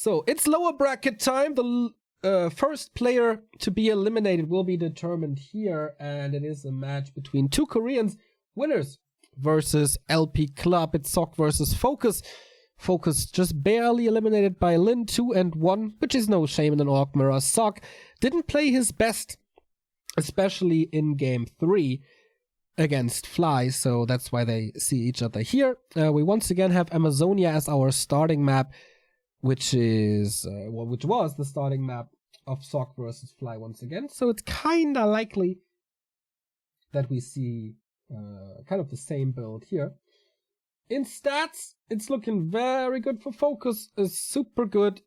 So it's lower bracket time. The first player to be eliminated will be determined here, and it is a match between two Koreans, winners versus LP Club. It's SoC versus FoCuS. FoCuS just barely eliminated by Lin 2-1, which is no shame in an Orc mirror. SoC didn't play his best, especially in game 3 against Fly, so that's why they see each other here. We once again have Amazonia as our starting map, which is which was the starting map of SoC versus Fly once again. So it's kind of likely that we see kind of the same build here. In stats, it's looking very good for FoCuS. A super good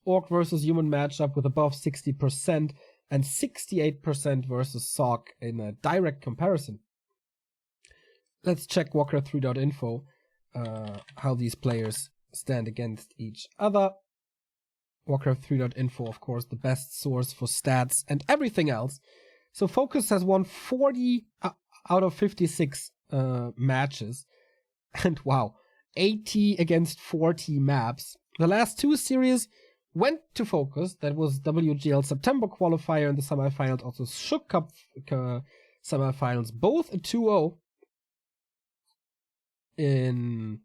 Orc versus Human matchup with above 60% and 68% versus SoC in a direct comparison. Let's check Warcraft 3.info, how these players stand against each other. Warcraft 3.info, of course, the best source for stats and everything else. So FoCuS has won 40 out of 56 matches. And wow, 80 against 40 maps. The last two series went to FoCuS. That was WGL September qualifier and the semifinals, also Shook Cup semifinals, both a 2-0 in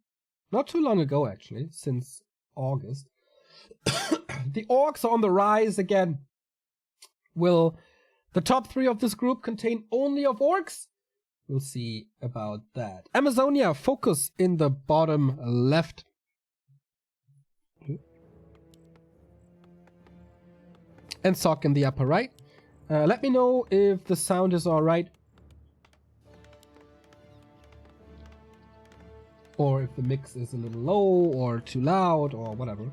not too long ago, actually, since August. The Orcs are on the rise again. Will the top 3 of this group contain only of Orcs? We'll see about that. Amazonia, FoCuS in the bottom left. And SoC in the upper right. Let me know if the sound is alright. Or if the mix is a little low or too loud or whatever.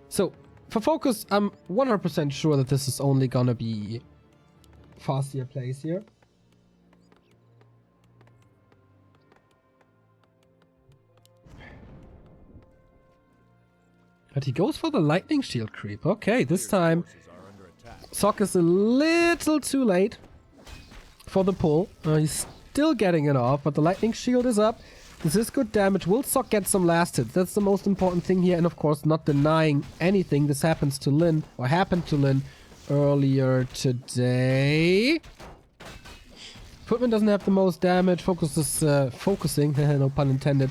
So, for FoCuS, I'm 100% sure that this is only gonna be Farseer plays here. But he goes for the lightning shield creep. Okay, this time SoC is a little too late for the pull. He's still getting it off, but the lightning shield is up. This is good damage. Will SoC get some last hits? That's the most important thing here, and of course not denying anything. This happens to Lin, or happened to Lin earlier today. Footman doesn't have the most damage. FoCuS is focusing, no pun intended,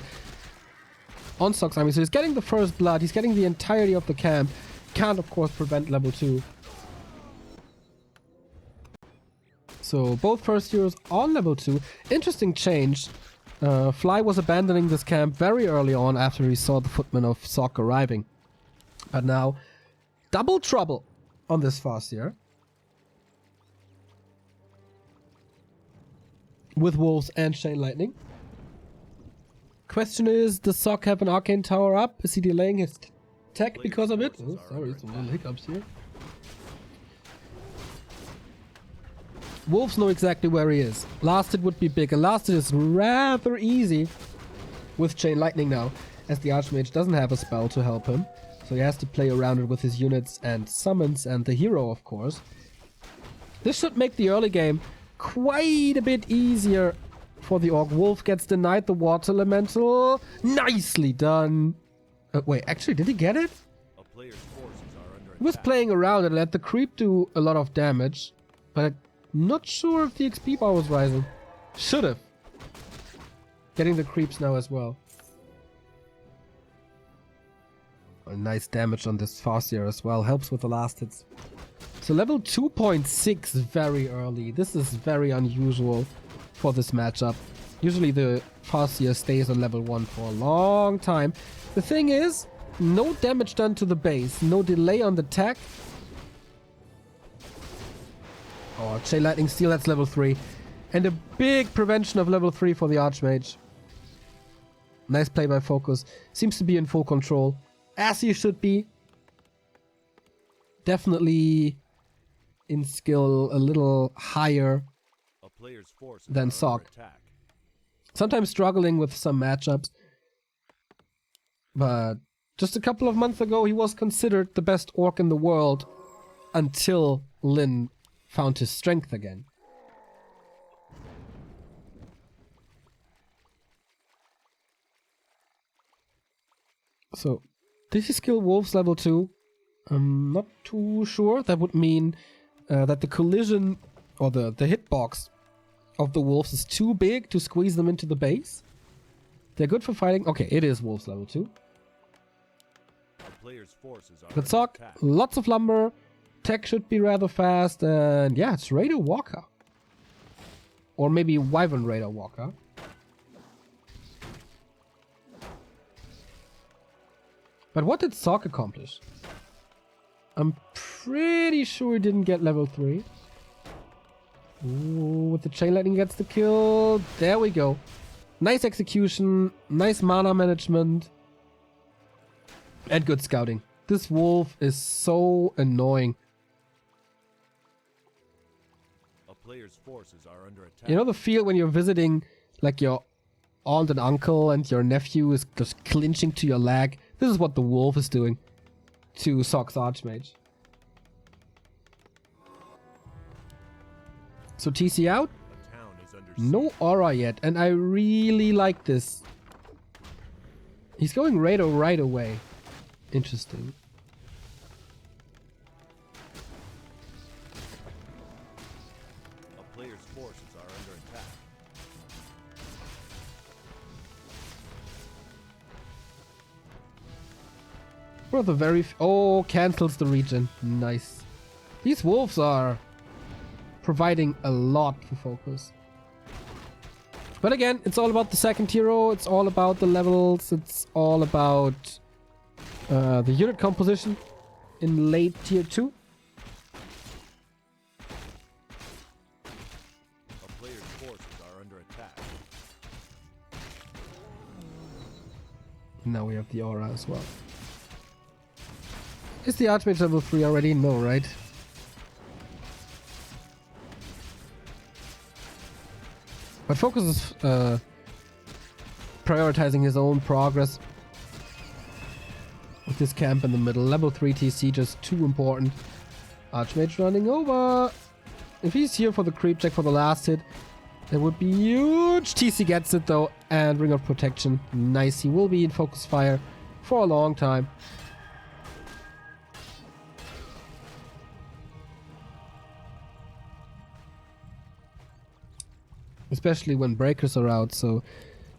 on SoC's army. So he's getting the first blood. He's getting the entirety of the camp. Can't, of course, prevent level 2. So both first heroes on level 2. Interesting change. Fly was abandoning this camp very early on after he saw the footmen of SoC arriving. But now, double trouble on this Farseer. With Wolves and Chain Lightning. Question is, does SoC have an Arcane Tower up? Is he delaying his tech because of it? Oh, sorry, some little hiccups here. Wolves know exactly where he is. Last hit would be big, and last hit is rather easy with Chain Lightning now, as the Archmage doesn't have a spell to help him. So he has to play around it with his units and summons and the hero, of course. This should make the early game quite a bit easier for the Orc. Wolf gets denied the Water Elemental. Nicely done. Wait, actually, did he get it? He was playing around and let the creep do a lot of damage, but not sure if the XP bar was rising. Should have. Getting the creeps now as well. Nice damage on this Farseer as well. Helps with the last hits. So level 2.6 very early. This is very unusual for this matchup. Usually the Farseer stays on level 1 for a long time. The thing is, no damage done to the base. No delay on the tech. Oh, Chain Lightning Steel, that's level 3. And a big prevention of level 3 for the Archmage. Nice play by FoCuS. Seems to be in full control. As he should be. Definitely in skill a little higher than SoC. Sometimes struggling with some matchups. But just a couple of months ago he was considered the best Orc in the world. Until Lin found his strength again. So, this is skill Wolves level 2. I'm not too sure. That would mean that the collision or the hitbox of the Wolves is too big to squeeze them into the base. They're good for fighting. Okay, it is Wolves level 2. Good sock, lots of lumber. Tech should be rather fast. And yeah, it's Raider Walker. Or maybe Wyvern Raider Walker. But what did Sock accomplish? I'm pretty sure he didn't get level 3. Ooh, with the chain lightning gets the kill. There we go. Nice execution, nice mana management, and good scouting. This wolf is so annoying. A player's forces are under attack. You know the feel when you're visiting like your aunt and uncle and your nephew is just clinching to your leg? This is what the wolf is doing to Sock's Archmage. So TC out. No aura yet, and I really like this. He's going Raider right away. Interesting. A player's forces are under attack. We're the very oh, cancels the regen. Nice. These wolves are providing a lot for FoCuS. But again, it's all about the second hero, it's all about the levels, it's all about the unit composition in late tier 2. A player's forces are under attack. Now we have the aura as well. Is the Archmage level 3 already? No, right? But FoCuS is prioritizing his own progress with this camp in the middle. Level 3 TC just too important. Archmage running over. If he's here for the creep check for the last hit, that would be huge. TC gets it though, and Ring of Protection. Nice. He will be in focus fire for a long time. Especially when breakers are out, so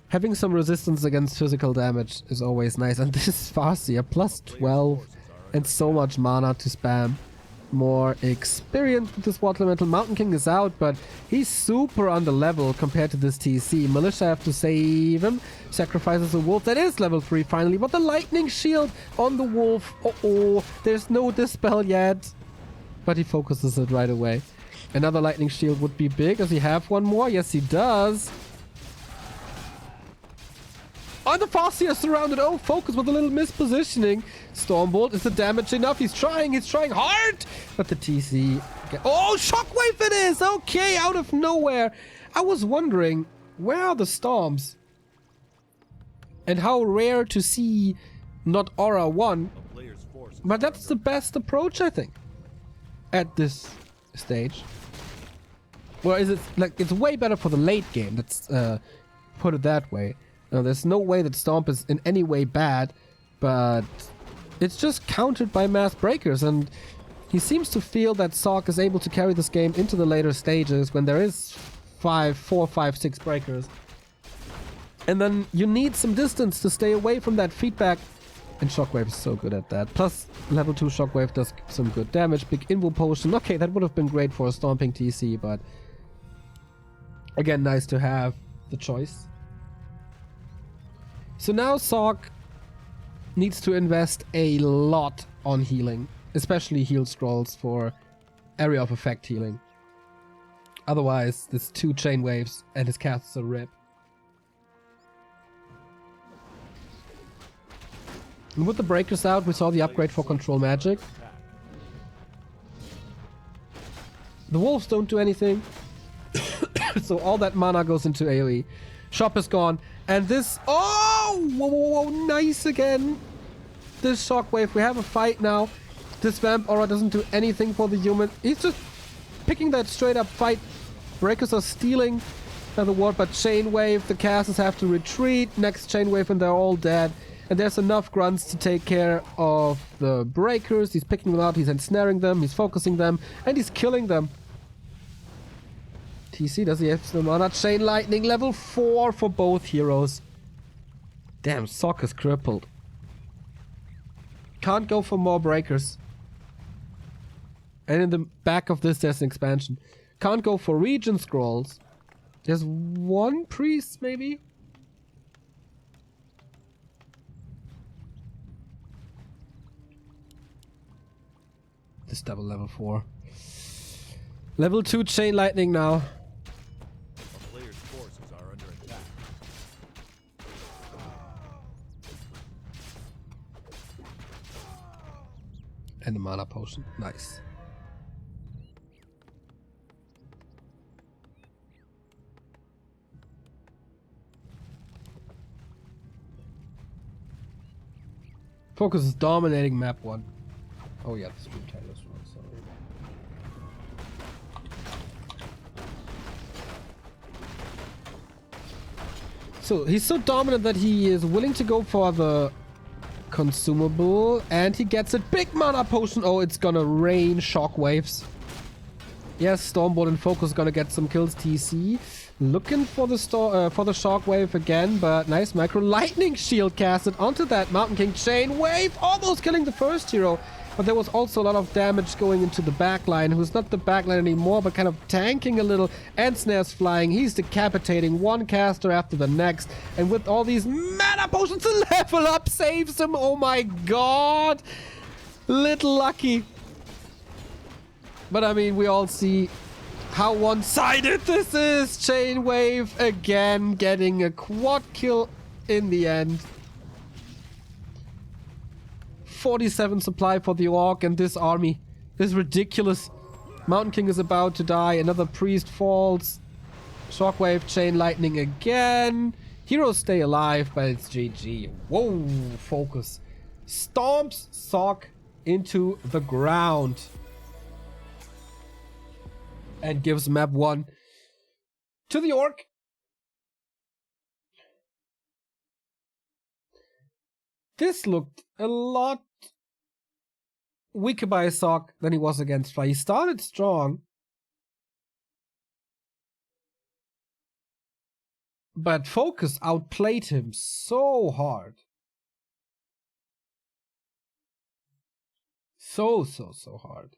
having some resistance against physical damage is always nice. And this is Farseer, plus 12 and so much mana to spam. More experience with this Water Elemental. Mountain King is out, but he's super under level compared to this TC. Militia have to save him. Sacrifices a wolf. That is level 3 finally, but the lightning shield on the wolf. Uh-oh, there's no dispel yet. But he focuses it right away. Another lightning shield would be big. Does he have one more? Yes, he does. Oh, the Farseer is surrounded. Oh, FoCuS with a little mispositioning. Stormbolt, is the damage enough? He's trying hard. But the TC... Oh, Shockwave it is! Okay, out of nowhere. I was wondering, where are the storms? And how rare to see not Aura 1. But that's the best approach, I think. At this stage. Well, is it like it's way better for the late game? Let's put it that way. There's no way that Stomp is in any way bad, but it's just countered by mass breakers, and he seems to feel that Sock is able to carry this game into the later stages when there is 4, 5, 6 breakers. And then you need some distance to stay away from that feedback, and Shockwave is so good at that. Plus, level 2 Shockwave does some good damage. Big Invo Potion. Okay, that would have been great for a Stomping TC, but again, nice to have the choice. So now Sock needs to invest a lot on healing, especially heal scrolls for area of effect healing. Otherwise, there's 2 chain waves and his casts a rip. And with the breakers out, we saw the upgrade for control magic. The wolves don't do anything, so all that mana goes into AoE. Shop is gone, and this... Oh! Whoa, whoa, whoa, nice again! This Shockwave, we have a fight now. This Vamp Aura doesn't do anything for the human. He's just picking that straight up fight. Breakers are stealing the ward, but Chain Wave, the casters have to retreat. Next Chain Wave and they're all dead. And there's enough grunts to take care of the breakers. He's picking them out, he's ensnaring them, he's focusing them, and he's killing them. TC, does he have the mana? Chain Lightning level 4 for both heroes. Damn, Sock is crippled. Can't go for more breakers. And in the back of this there's an expansion. Can't go for region scrolls. There's one priest maybe? This double level 4. Level 2 Chain Lightning now. A player's forces are under attack. And a mana potion. Nice. FoCuS is dominating map 1. Oh yeah, the Stream Taylor's one, sorry. So he's so dominant that he is willing to go for the consumable, and he gets a big mana potion. Oh, it's gonna rain shockwaves. Yes, Stormbolt and FoCuS gonna get some kills. TC looking for the shockwave again, but nice micro lightning shield casted onto that Mountain King chain wave, almost killing the first hero. But there was also a lot of damage going into the backline, who's not the backline anymore, but kind of tanking a little. And snares flying. He's decapitating one caster after the next. And with all these mana potions, to level up saves him. Oh my god. Little lucky. But I mean, we all see how one-sided this is. Chain wave again, getting a quad kill in the end. 47 supply for the Orc, and this army is ridiculous. Mountain King is about to die. Another priest falls. Shockwave, Chain Lightning again. Heroes stay alive, but it's GG. Whoa, FoCuS. Stomps Sock into the ground. And gives map 1 to the Orc. This looked a lot weaker by Sock than he was against Fly. He started strong, but FoCuS outplayed him so hard. So hard.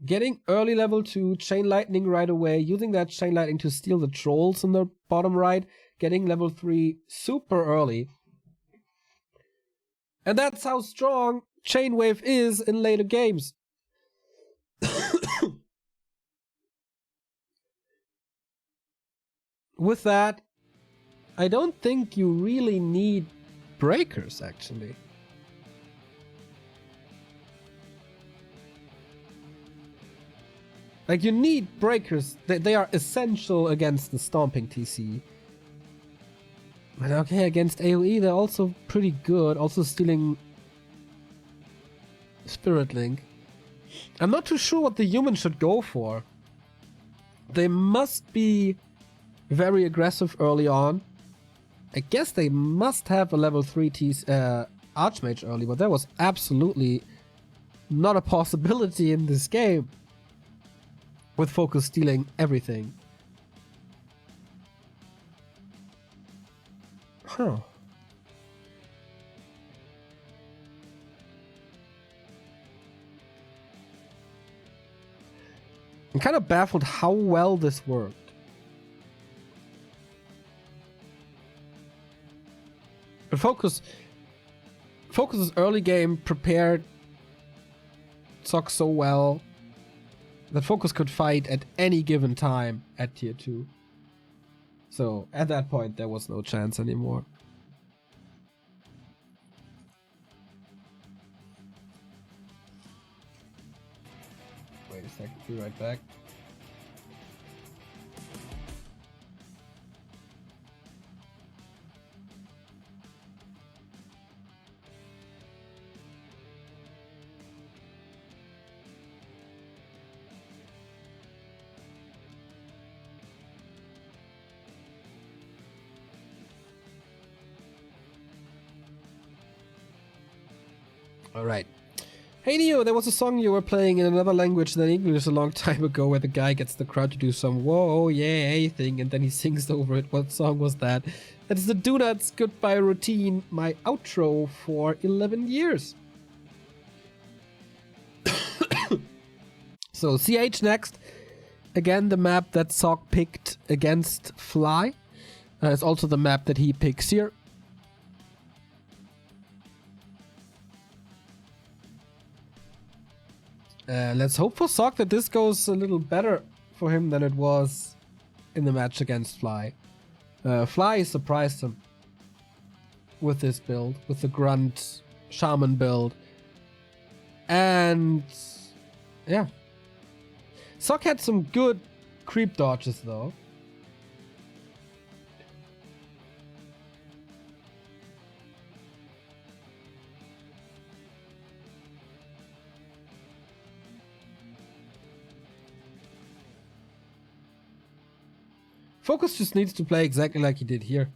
Getting early level 2, Chain Lightning right away, using that Chain Lightning to steal the trolls in the bottom right, getting level 3 super early. And that's how strong Chain Wave is in later games. With that, I don't think you really need breakers, actually. Like, you need breakers. They are essential against the stomping TC. But okay, against AoE, they're also pretty good. Also stealing Spirit Link. I'm not too sure what the humans should go for. They must be very aggressive early on. I guess they must have a level 3 Archmage early, but that was absolutely not a possibility in this game. With FoCuS stealing everything. Huh. I'm kind of baffled how well this worked. But FoCuS's early game prepared Sock so well that FoCuS could fight at any given time at tier 2. So at that point there was no chance anymore. Wait a second, be right back. Alright. Hey Neo, there was a song you were playing in another language than English a long time ago where the guy gets the crowd to do some whoa, yeah thing and then he sings over it. What song was that? That is the Do Nuts Goodbye Routine, my outro for 11 years. So CH next. Again, the map that Sock picked against Fly. It's also the map that he picks here. Let's hope for Sock that this goes a little better for him than it was in the match against Fly. Fly surprised him with this build, with the Grunt Shaman build. And yeah. Sock had some good creep dodges though. FoCuS just needs to play exactly like he did here.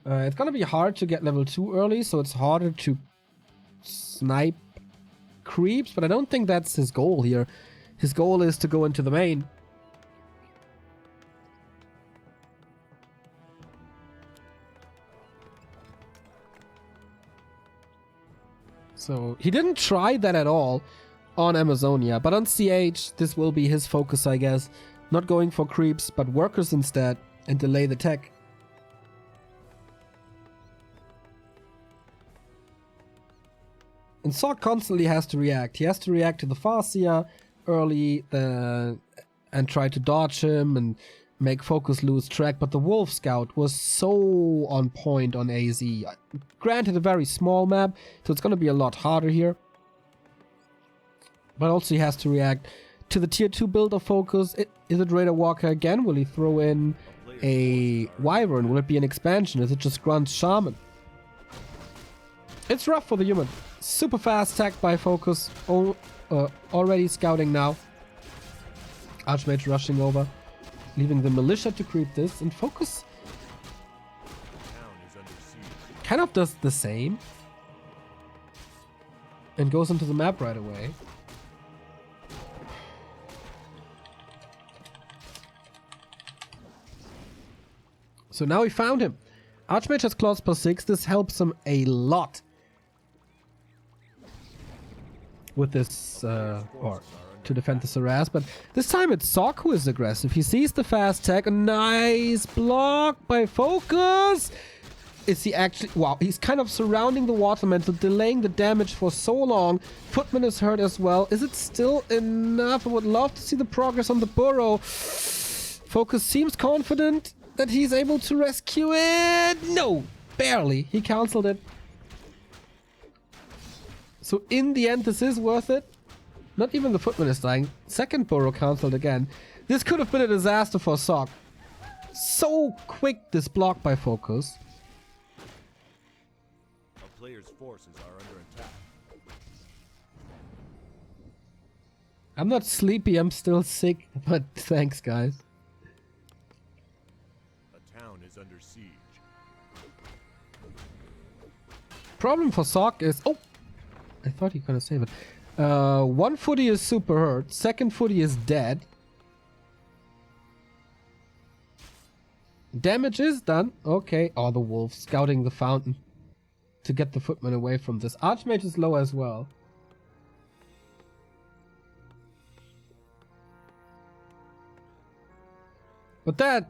It's gonna be hard to get level 2 early, so it's harder to snipe creeps, but I don't think that's his goal here. His goal is to go into the main. So he didn't try that at all on Amazonia, but on CH this will be his focus, I guess. Not going for creeps, but workers instead, and delay the tech. And Sock constantly has to react. He has to react to the Farseer early and try to dodge him and make FoCuS lose track, but the Wolf Scout was so on point on AZ. Granted, a very small map, so it's going to be a lot harder here. But also he has to react to the tier 2 build of FoCuS. Is it Raider Walker again? Will he throw in a Wyvern? Will it be an expansion? Is it just Grunt Shaman? It's rough for the human. Super fast tech by FoCuS. Already scouting now. Archmage rushing over, leaving the militia to creep this, and FoCuS kind of does the same and goes into the map right away. So now we found him. Archmage has claws +6. This helps him a lot with this, or to defend the Saras. But this time it's Sock who is aggressive. He sees the fast tech. A nice block by FoCuS. Is he actually... Wow, he's kind of surrounding the water mantle, delaying the damage for so long. Footman is hurt as well. Is it still enough? I would love to see the progress on the burrow. FoCuS seems confident that he's able to rescue it. No, barely. He cancelled it. So in the end, this is worth it. Not even the Footman is dying. Second burrow cancelled again. This could have been a disaster for Sock. So quick, this block by FoCuS. A player's forces are under attack. I'm not sleepy, I'm still sick, but thanks, guys. A town is under siege. Problem for Sock is... Oh! I thought he could have saved it. One footy is super hurt. Second footy is dead. Damage is done. Okay. Oh, the wolf scouting the fountain to get the Footman away from this. Archmage is low as well. But that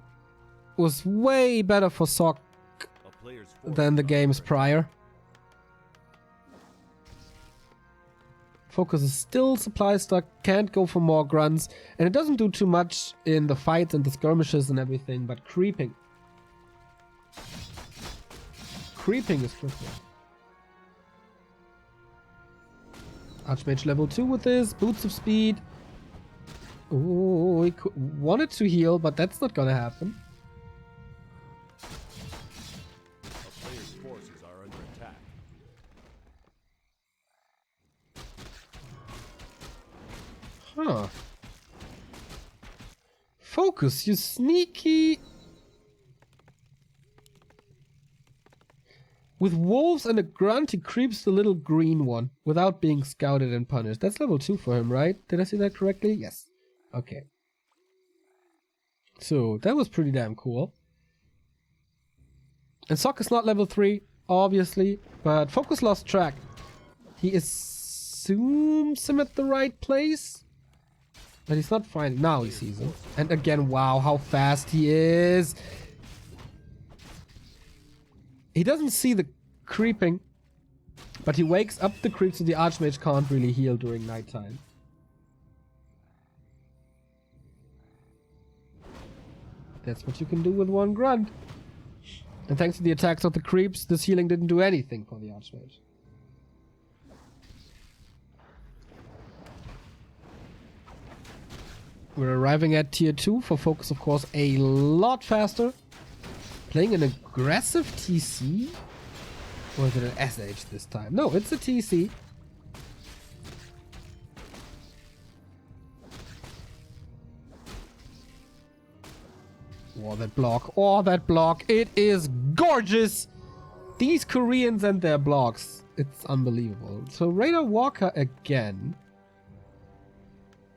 was way better for Sock than the games prior. FoCuS is still supply stuck, can't go for more grunts, and it doesn't do too much in the fights and the skirmishes and everything, but creeping. Creeping is critical. Archmage level 2 with this, boots of speed. Oh, he wanted to heal, but that's not gonna happen. A player's forces are under attack. Huh. FoCuS, you sneaky... With wolves and a grunt, he creeps the little green one without being scouted and punished. That's level 2 for him, right? Did I see that correctly? Yes. Okay. So, that was pretty damn cool. And Sock is not level 3, obviously, but FoCuS lost track. He assumes him at the right place, but he's not finding. Now he sees him. And again, wow, how fast he is. He doesn't see the creeping, but he wakes up the creep so the Archmage can't really heal during nighttime. That's what you can do with one grunt. And thanks to the attacks of the creeps, this healing didn't do anything for the Archmage. We're arriving at tier 2 for FoCuS, of course, a lot faster. Playing an aggressive TC? Or is it an SH this time? No, it's a TC. Oh, that block. Oh, that block. It is gorgeous. These Koreans and their blocks. It's unbelievable. So Raider Walker again.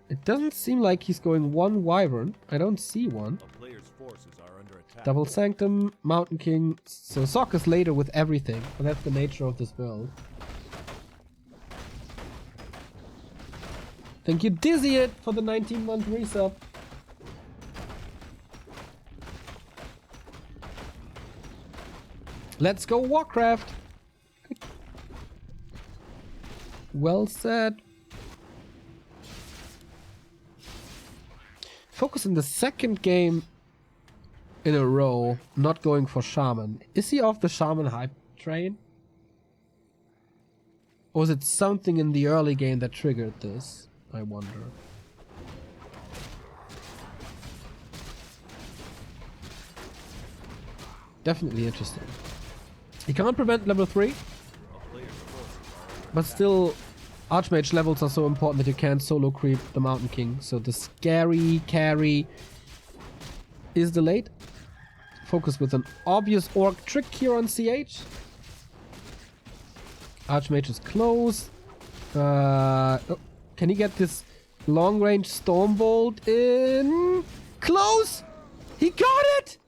It doesn't seem like he's going one Wyvern. I don't see one. A player's forces are under attack. Double Sanctum, Mountain King. So Sock is later with everything. But that's the nature of this build. Thank you, Dizzy It, for the 19-month resub. Let's go Warcraft. Well said. FoCuS in the second game in a row, not going for Shaman. Is he off the Shaman hype train? Or is it something in the early game that triggered this? I wonder. Definitely interesting. He can't prevent level 3, but still Archmage levels are so important that you can't solo creep the Mountain King. So the scary carry is delayed. FoCuS with an obvious orc trick here on CH. Archmage is close. Oh, can he get this long range Stormbolt in? Close! He got it!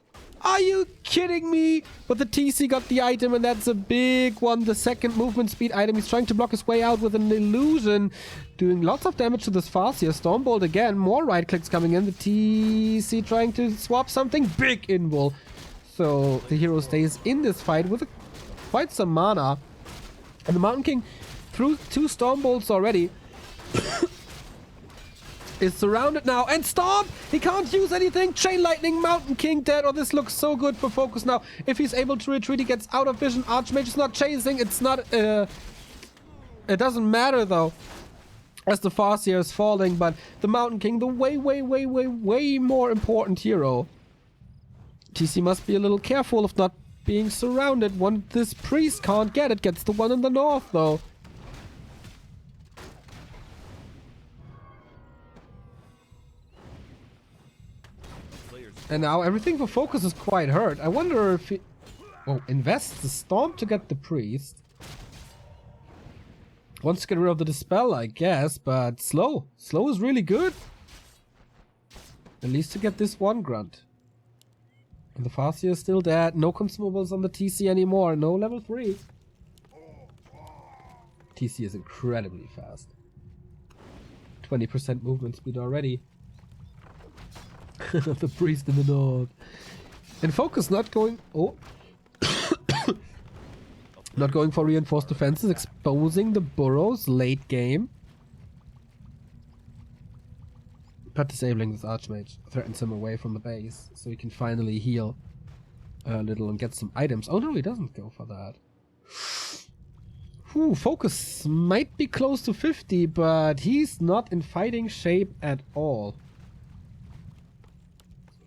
Are you kidding me? But the TC got the item, and that's a big one. The second movement speed item. He's trying to block his way out with an illusion. Doing lots of damage to this Farseer. Stormbolt again. More right clicks coming in. The TC trying to swap something. Big invul. So the hero stays in this fight with quite some mana. And the Mountain King, through 2 Stormbolts already, is surrounded now, and Storm! He can't use anything! Chain Lightning, Mountain King dead. Oh, this looks so good for FoCuS now. If he's able to retreat, he gets out of vision. Archmage is not chasing. It's not, it doesn't matter though, as the Farseer is falling, but the Mountain King, the way more important hero. TC must be a little careful of not being surrounded. One, this priest can't get it. Gets the one in the north though. And now everything for FoCuS is quite hurt. I wonder if he... Oh, invests the Storm to get the priest. Wants to get rid of the Dispel, I guess, but slow. Slow is really good. At least to get this one grunt. And the Farseer is still dead. No consumables on the TC anymore. No level 3. TC is incredibly fast. 20% movement speed already. The priest in the north. And FoCuS not going... Oh. Not going for reinforced defenses, exposing the burrows late game. But disabling this Archmage threatens him away from the base, so he can finally heal a little and get some items. Oh no, he doesn't go for that. Whew, FoCuS might be close to 50, but he's not in fighting shape at all.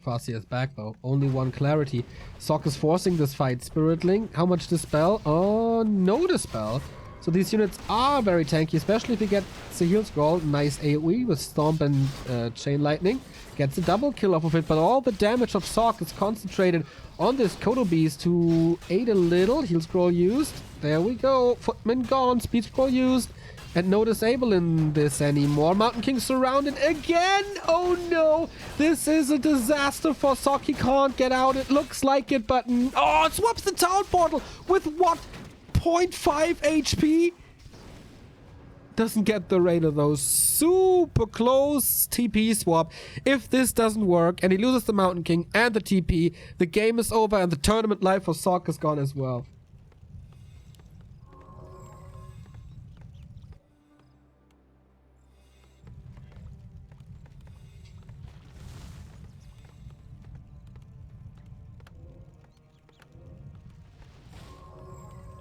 Farseer is back though. Only one clarity. Sock is forcing this fight. Spirit Link. How much Dispel? Oh, no Dispel. So these units are very tanky, especially if you get the heal scroll. Nice AoE with Stomp and Chain Lightning. Gets a double kill off of it, but all the damage of Sock is concentrated on this Kodo Beast to aid a little. Heal scroll used. There we go. Footman gone. Speed scroll used. And no disable in this anymore. Mountain King surrounded again. Oh no. This is a disaster for Sock. He can't get out. It looks like it, but... Oh, it swaps the town portal with what? 0.5 HP? Doesn't get the Raider though. Super close TP swap. If this doesn't work and he loses the Mountain King and the TP, the game is over and the tournament life for Sock is gone as well.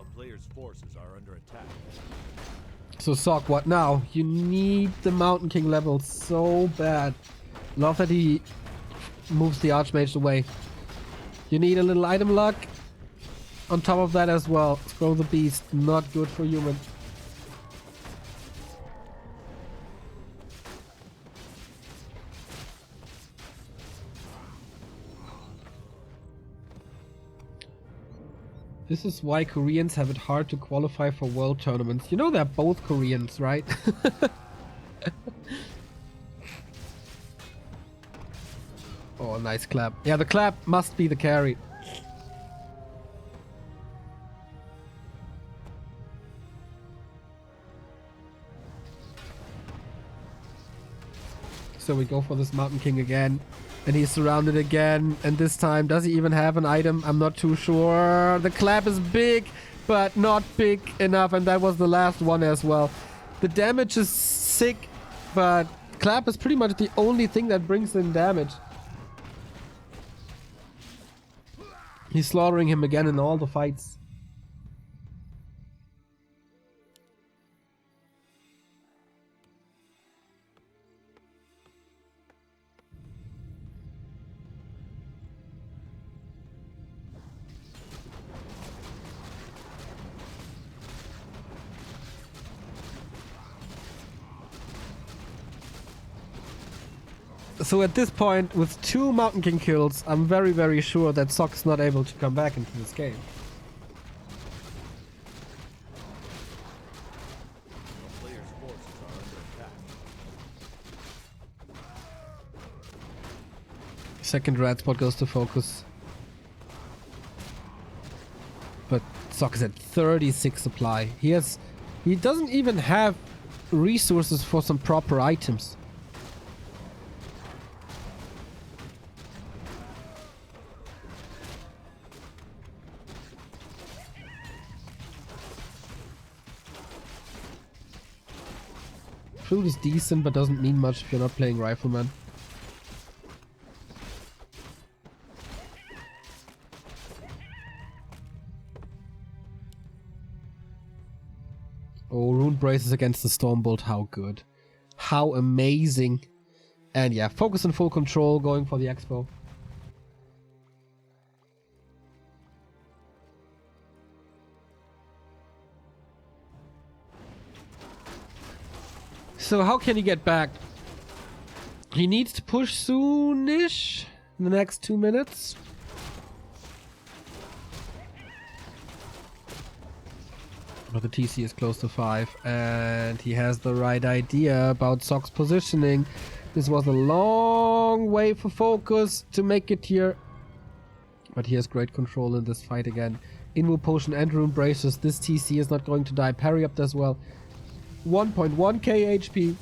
A player's forces are under attack. So Sock, what now? You need the Mountain King level so bad. Love that he moves the Archmage away. You need a little item luck on top of that as well. Scroll the Beast, not good for human. This is why Koreans have it hard to qualify for world tournaments. You know they're both Koreans, right? Oh, nice clap. Yeah, the clap must be the carry. So we go for this Mountain King again. And he's surrounded again. And this time, does he even have an item? I'm not too sure. The clap is big, but not big enough. And that was the last one as well. The damage is sick, but clap is pretty much the only thing that brings in damage. He's slaughtering him again in all the fights. So at this point, with 2 Mountain King kills, I'm very, very sure that Sock's not able to come back into this game. A player's forces are under attack. Second red spot goes to FoCuS. But Sock is at 36 supply. He doesn't even have resources for some proper items. Fruit is decent, but doesn't mean much if you're not playing Rifleman. Oh, Rune Braces against the Stormbolt, how good. How amazing. And yeah, FoCuS in full control, going for the Expo. So how can he get back? He needs to push soonish in the next 2 minutes. But the TC is close to 5 and he has the right idea about Sock's positioning. This was a long way for FoCuS to make it here. But he has great control in this fight again. Invo Potion and Rune Braces. This TC is not going to die. Parry up as well. 1.1k HP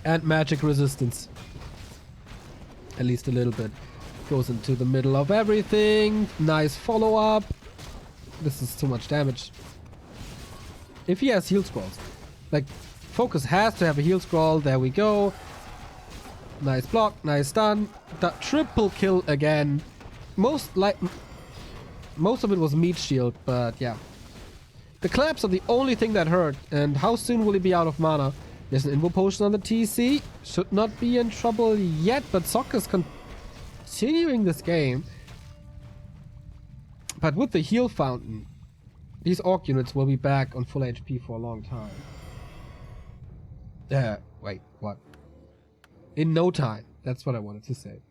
and magic resistance. At least a little bit. Goes into the middle of everything. Nice follow-up. This is too much damage. If he has heal scrolls. Like, FoCuS has to have a heal scroll. There we go. Nice block. Nice stun. Triple kill again. Most of it was meat shield, but yeah. The claps are the only thing that hurt. And how soon will he be out of mana? There's an Invo Potion on the TC. Should not be in trouble yet, but Sock is continuing this game. But with the heal fountain, These orc units will be back on full HP for a long time. Wait, what? In no time. That's what I wanted to say.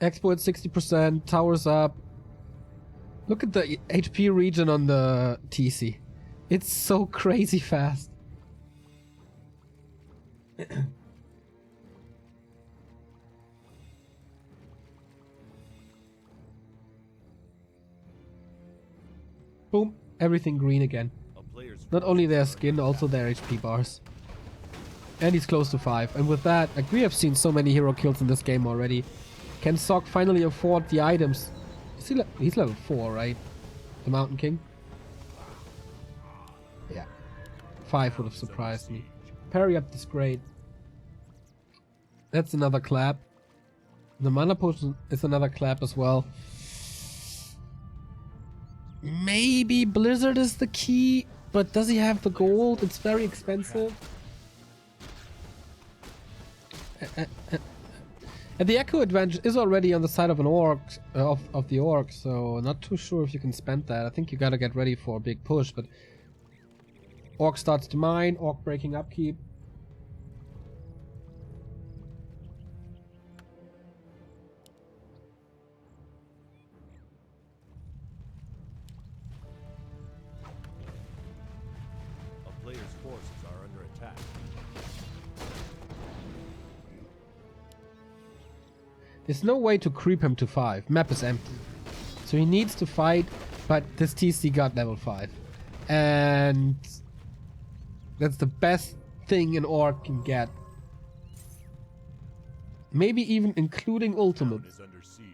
Expo at 60%, towers up. Look at the HP region on the TC. It's so crazy fast. Boom, everything green again. Not only their skin, also their HP bars. And he's close to 5. And with that, like, we have seen so many hero kills in this game already. Can Sok finally afford the items? He's level 4, right? The Mountain King? Yeah. 5 would have surprised me. Parry up this grade. That's another clap. The mana potion is another clap as well. Maybe Blizzard is the key, but does he have the gold? It's very expensive. And the echo advantage is already on the side of an orc, of the orc, so not too sure if you can spend that. I think you gotta get ready for a big push, but orc starts to mine, orc breaking upkeep. A player's forces are under attack. There's no way to creep him to 5. Map is empty. So he needs to fight, but this TC got level 5. And that's the best thing an orc can get. Maybe even including ultimate. Is under siege.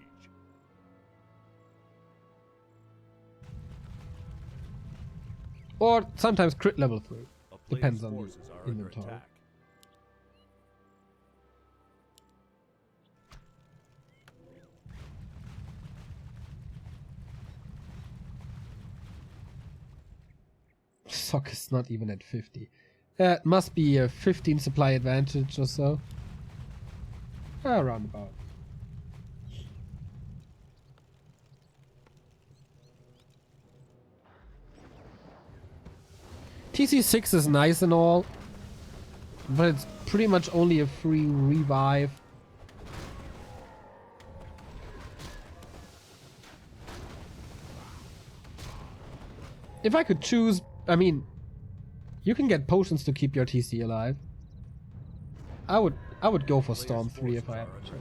Or sometimes crit level 3. A player's Depends on forces the are under inventory. attack. Sok is not even at 50. It must be a 15 supply advantage or so. Around about. TC6 is nice and all, but it's pretty much only a free revive. If I could choose, I mean, you can get potions to keep your TC alive. I would go for Storm 3 if I had to choose.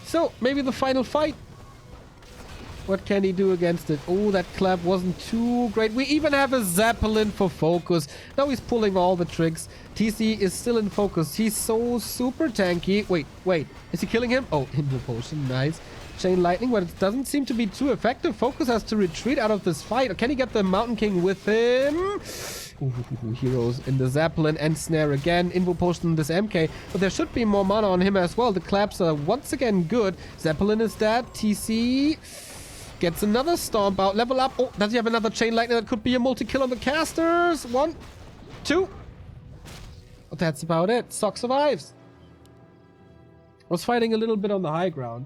So, maybe the final fight. What can he do against it? Oh, that clap wasn't too great. We even have a Zeppelin for FoCuS. Now he's pulling all the tricks. TC is still in focus. He's so super tanky. Wait. Is he killing him? Oh, Invo Potion. Nice. Chain Lightning, but it doesn't seem to be too effective. FoCuS has to retreat out of this fight. Can he get the Mountain King with him? Ooh, heroes in the Zeppelin and Snare again. Invo Potion in this MK. But there should be more mana on him as well. The claps are once again good. Zeppelin is dead. TC gets another stomp out. Level up. Oh, does he have another Chain Lightning? That could be a multi-kill on the casters. 1, 2. But that's about it. Sok survives. Was fighting a little bit on the high ground.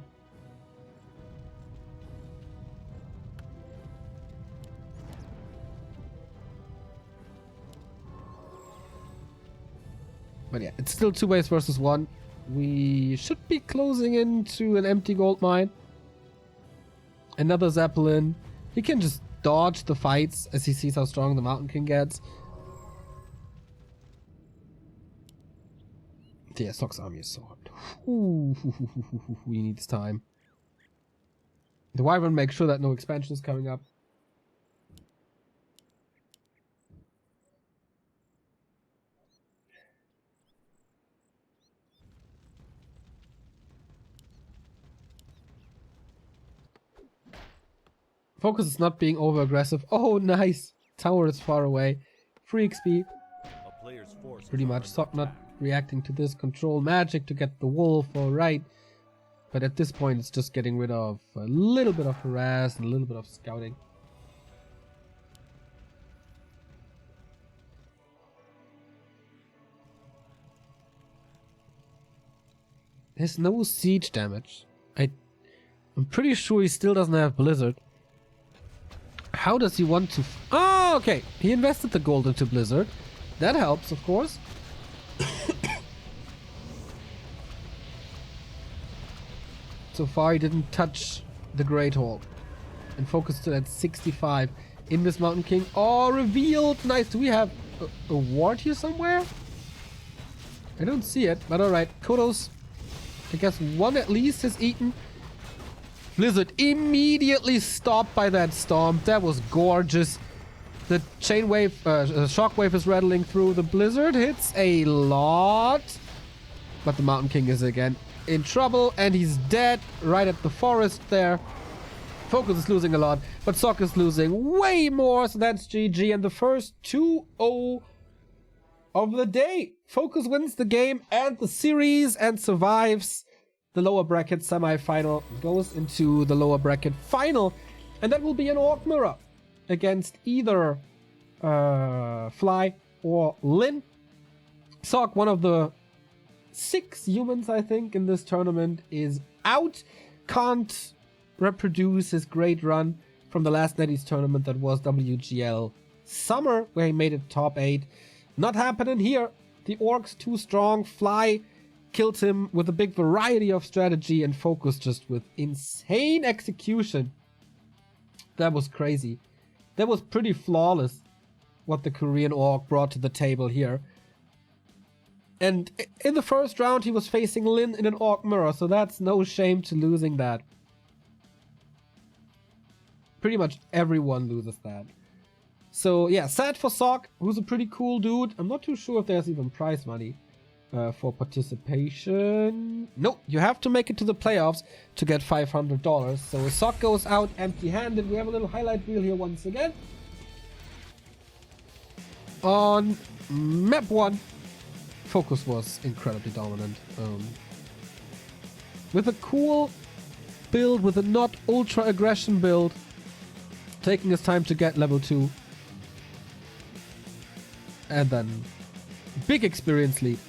But yeah, it's still 2 ways versus 1. We should be closing into an empty gold mine. Another Zeppelin. He can just dodge the fights as he sees how strong the Mountain King gets. Yeah, Sok's army is so hard. Ooh, he needs time. The Wyvern makes sure that no expansion is coming up. FoCuS is not being over aggressive. Oh, nice. Tower is far away. Free XP. A player's forces Pretty are much. under Sok not attack. reacting to this. Control magic to get the wolf, alright. But at this point, it's just getting rid of a little bit of harass and a little bit of scouting. There's no siege damage. I'm pretty sure he still doesn't have Blizzard. How does he want to... Oh, okay. He invested the gold into Blizzard. That helps, of course. So far, he didn't touch the Great Hall. And focused still at 65. In this Mountain King. Oh, revealed! Nice. Do we have a ward here somewhere? I don't see it, but alright. Kodos, I guess one at least has eaten. Blizzard immediately stopped by that storm. That was gorgeous. The chain wave, shockwave is rattling through. The Blizzard hits a lot. But the Mountain King is again in trouble, and he's dead right at the forest there. FoCuS is losing a lot, but Sock is losing way more, so that's GG. And the first 2-0 of the day. FoCuS wins the game and the series and survives the lower bracket semi-final, goes into the lower bracket final, and that will be an Orc Mirror against either Fly or Lin. Sock, one of the 6 humans, I think, in this tournament, is out. Can't reproduce his great run from the last Netties tournament that was WGL Summer, where he made it top 8. Not happening here. The Orcs too strong. Fly killed him with a big variety of strategy, and FoCuS just with insane execution. That was crazy. That was pretty flawless what the Korean Orc brought to the table here. And in the first round he was facing Lin in an Orc Mirror, so that's no shame to losing that. Pretty much everyone loses that. So yeah, sad for Sock, who's a pretty cool dude. I'm not too sure if there's even prize money for participation. Nope, you have to make it to the playoffs to get $500. So Sock goes out empty-handed. We have a little highlight reel here once again. On map 1, FoCuS was incredibly dominant. With a cool build, with a not ultra aggression build, taking his time to get level 2. And then big experience lead.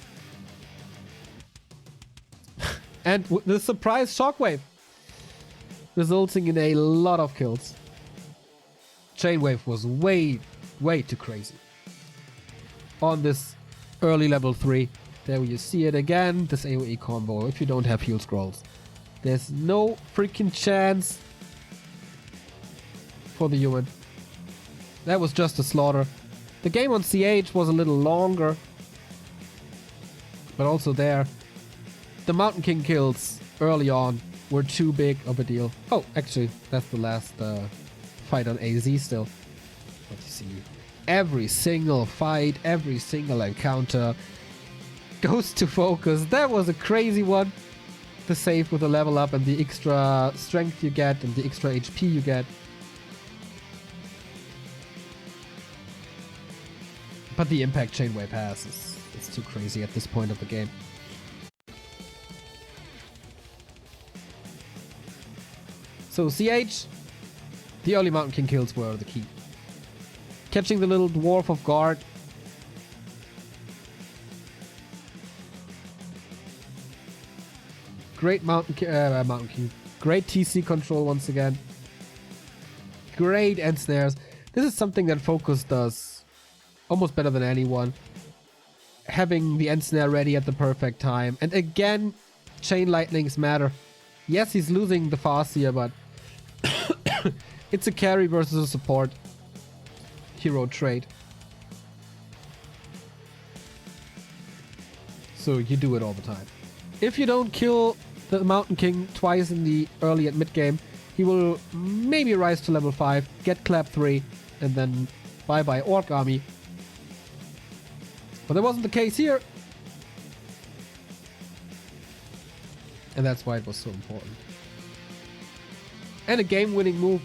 And the surprise shockwave, resulting in a lot of kills. Chainwave was way too crazy. On this early level 3. There you see it again, this AoE combo, if you don't have heal scrolls. There's no freaking chance for the human. That was just a slaughter. The game on CH was a little longer, but also there, the Mountain King kills early on were too big of a deal. Oh, actually, that's the last fight on AZ still. But you see, every single fight, every single encounter goes to FoCuS. That was a crazy one. The save with the level up and the extra strength you get and the extra HP you get. But the impact Chainwave has is too crazy at this point of the game. So CH, the early Mountain King kills were the key. Catching the little dwarf off guard. Great Mountain King. Great TC control once again. Great end snares. This is something that FoCuS does almost better than anyone. Having the end snare ready at the perfect time. And again, chain lightnings matter. Yes, he's losing the fast here, but it's a carry versus a support hero trait. So you do it all the time. If you don't kill the Mountain King twice in the early and mid game, he will maybe rise to level 5, get clap 3, and then bye bye Orc army. But that wasn't the case here. And that's why it was so important. And a game-winning move.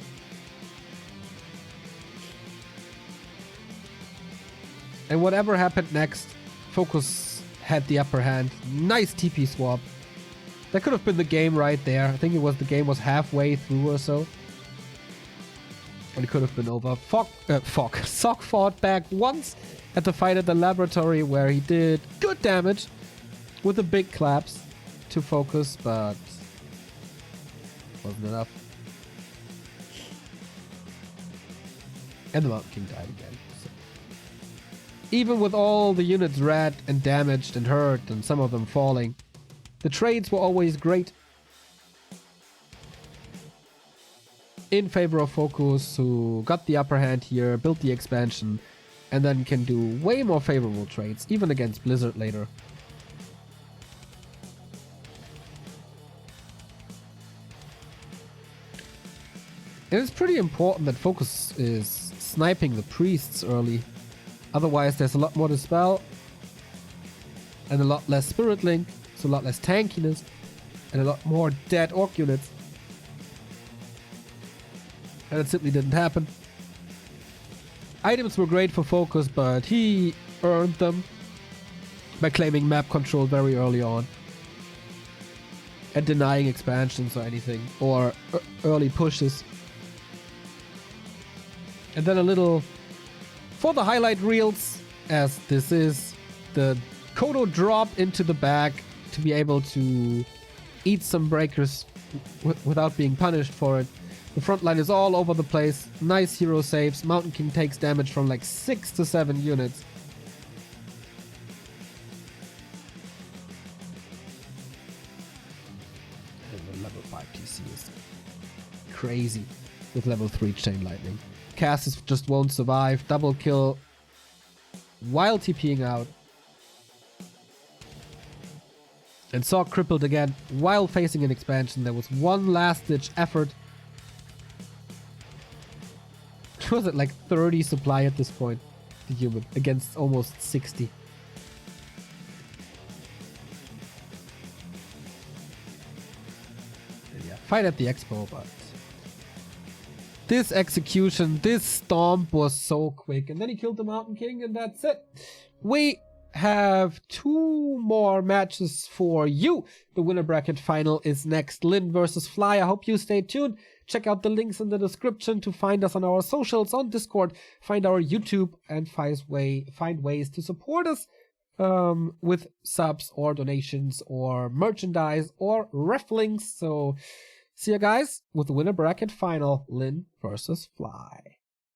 And whatever happened next, FoCuS had the upper hand. Nice TP swap. That could have been the game right there. I think the game was halfway through or so. And it could have been over. Sock fought back once at the fight at the laboratory where he did good damage with the big claps. to FoCuS, but wasn't enough. And the Mountain King died again. So. Even with all the units red and damaged and hurt and some of them falling, the trades were always great in favor of FoCuS, who got the upper hand here, built the expansion, and then can do way more favorable trades, even against Blizzard later. And it's pretty important that FoCuS is sniping the priests early. Otherwise, there's a lot more to spell, and a lot less Spirit Link, so a lot less tankiness, and a lot more dead Orc units. And it simply didn't happen. Items were great for FoCuS, but he earned them by claiming map control very early on and denying expansions or anything, or early pushes. And then a little for the highlight reels, as this is the Kodo drop into the bag to be able to eat some breakers without being punished for it. The front line is all over the place. Nice hero saves. Mountain King takes damage from like 6 to 7 units. And the level 5 TC is crazy with level 3 Chain Lightning. Cassis just won't survive. Double kill while TPing out. And saw crippled again while facing an expansion. There was one last ditch effort. Was it like 30 supply at this point? The human against almost 60. And yeah, fight at the expo, but this execution, this stomp was so quick. And then he killed the Mountain King, and that's it. We have 2 more matches for you. The winner bracket final is next. Lin versus Fly. I hope you stay tuned. Check out the links in the description to find us on our socials, on Discord, find our YouTube, and find ways to support us with subs or donations or merchandise or ref links. So see you guys with the winner bracket final, Lin versus Fly.